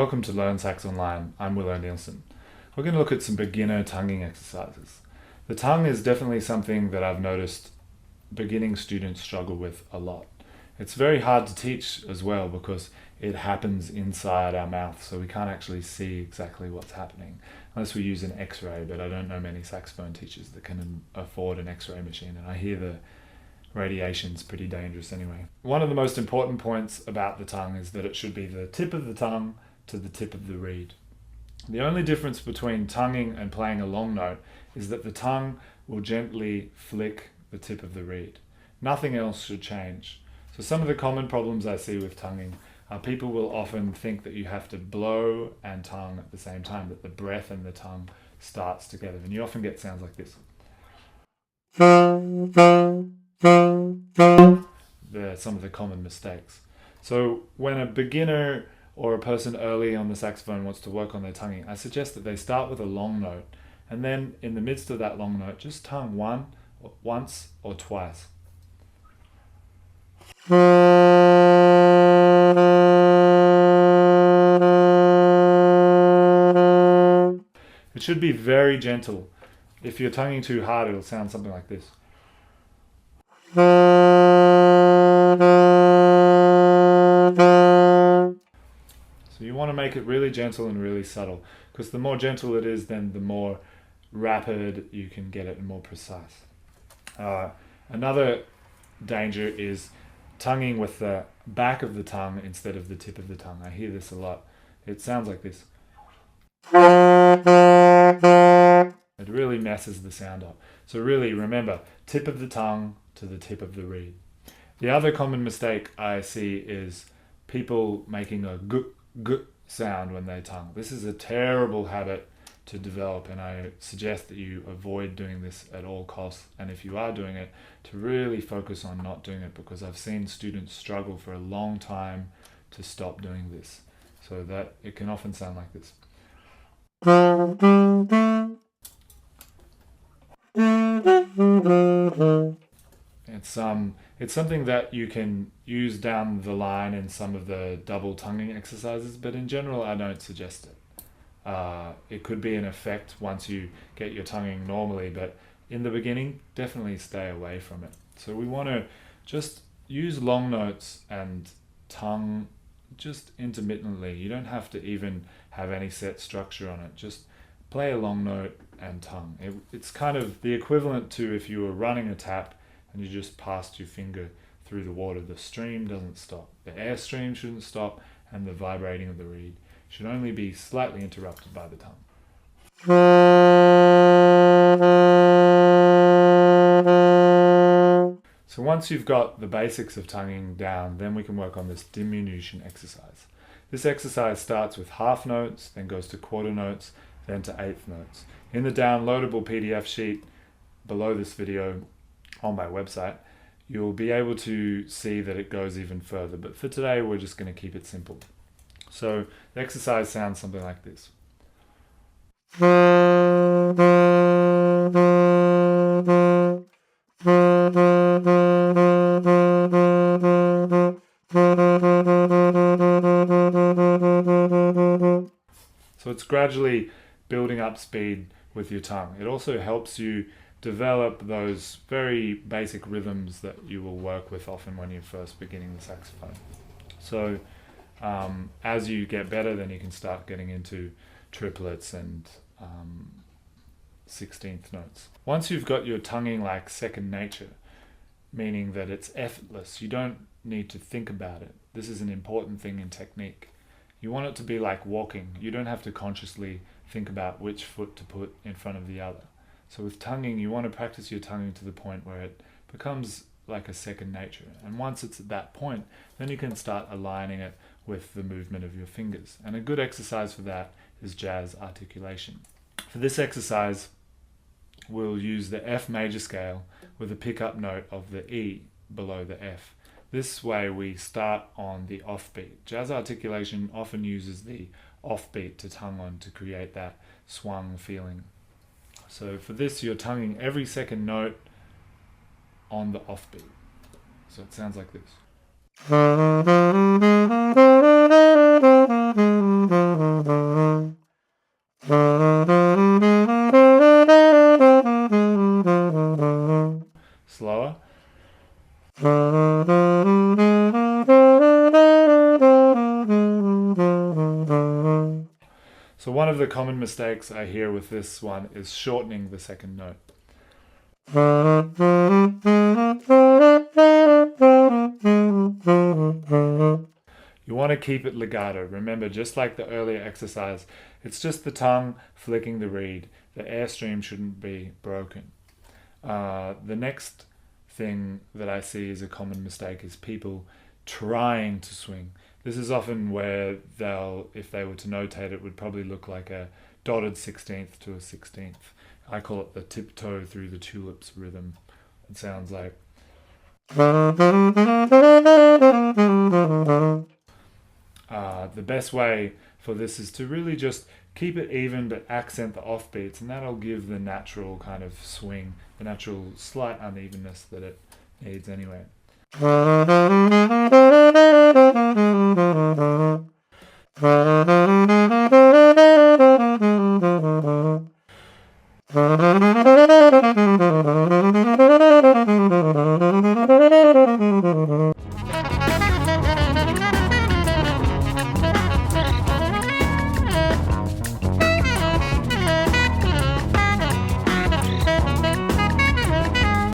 welcome to Learn Sax Online. I'm Willow Nielsen. We're going to look at some beginner tonguing exercises. The tongue is definitely something that I've noticed beginning students struggle with a lot. It's very hard to teach as well because it happens inside our mouth, so we can't actually see exactly what's happening unless we use an X-ray, but I don't know many saxophone teachers that can afford an X-ray machine, and I hear the radiation's pretty dangerous anyway. One of the most important points about the tongue is that it should be the tip of the tongue to the tip of the reed. The only difference between tonguing and playing a long note is that the tongue will gently flick the tip of the reed. Nothing else should change. So some of the common problems I see with tonguing are people will often think that you have to blow and tongue at the same time, that the breath and the tongue starts together, and you often get sounds like this. They're some of the common mistakes. So when a beginner or a person early on the saxophone wants to work on their tonguing, I suggest that they start with a long note, and then in the midst of that long note, just tongue once or twice. It should be very gentle. If you're tonguing too hard, it'll sound something like this. So you want to make it really gentle and really subtle, because the more gentle it is, then the more rapid you can get it and more precise. Another danger is tonguing with the back of the tongue instead of the tip of the tongue. I hear this a lot. It sounds like this. It really messes the sound up. So really remember, tip of the tongue to the tip of the reed. The other common mistake I see is people making a g sound when they tongue. This is a terrible habit to develop, and I suggest that you avoid doing this at all costs, and if you are doing it, to really focus on not doing it, because I've seen students struggle for a long time to stop doing this, so that it can often sound like this. It's something that you can use down the line in some of the double tonguing exercises, but in general I don't suggest it. It could be an effect once you get your tonguing normally, but in the beginning, definitely stay away from it. So we want to just use long notes and tongue just intermittently. You don't have to even have any set structure on it. Just play a long note and tongue. It's kind of the equivalent to if you were running a tap and you just passed your finger through the water. The stream doesn't stop. The airstream shouldn't stop, and the vibrating of the reed should only be slightly interrupted by the tongue. So once you've got the basics of tonguing down, then we can work on this diminution exercise. This exercise starts with half notes, then goes to quarter notes, then to eighth notes. In the downloadable PDF sheet below this video on my website, you'll be able to see that it goes even further, but for today we're just going to keep it simple. So the exercise sounds something like this. So it's gradually building up speed with your tongue. It also helps you develop those very basic rhythms that you will work with often when you're first beginning the saxophone. So as you get better, then you can start getting into triplets and 16th notes. Once you've got your tonguing like second nature, meaning that it's effortless, you don't need to think about it. This is an important thing in technique. You want it to be like walking. You don't have to consciously think about which foot to put in front of the other. So with tonguing, you want to practice your tonguing to the point where it becomes like a second nature. And once it's at that point, then you can start aligning it with the movement of your fingers. And a good exercise for that is jazz articulation. For this exercise, we'll use the F major scale with a pickup note of the E below the F. This way we start on the offbeat. Jazz articulation often uses the offbeat to tongue on to create that swung feeling. So for this, you're tonguing every second note on the offbeat. So it sounds like this. Slower. So one of the common mistakes I hear with this one is shortening the second note. You want to keep it legato. Remember, just like the earlier exercise, it's just the tongue flicking the reed. The airstream shouldn't be broken. The next thing that I see as a common mistake is people trying to swing. This is often where they'll, if they were to notate it, would probably look like a dotted 16th to a 16th. I call it the tiptoe through the tulips rhythm. It sounds like. The best way for this is to really just keep it even but accent the offbeats, and that'll give the natural kind of swing, the natural slight unevenness that it needs anyway.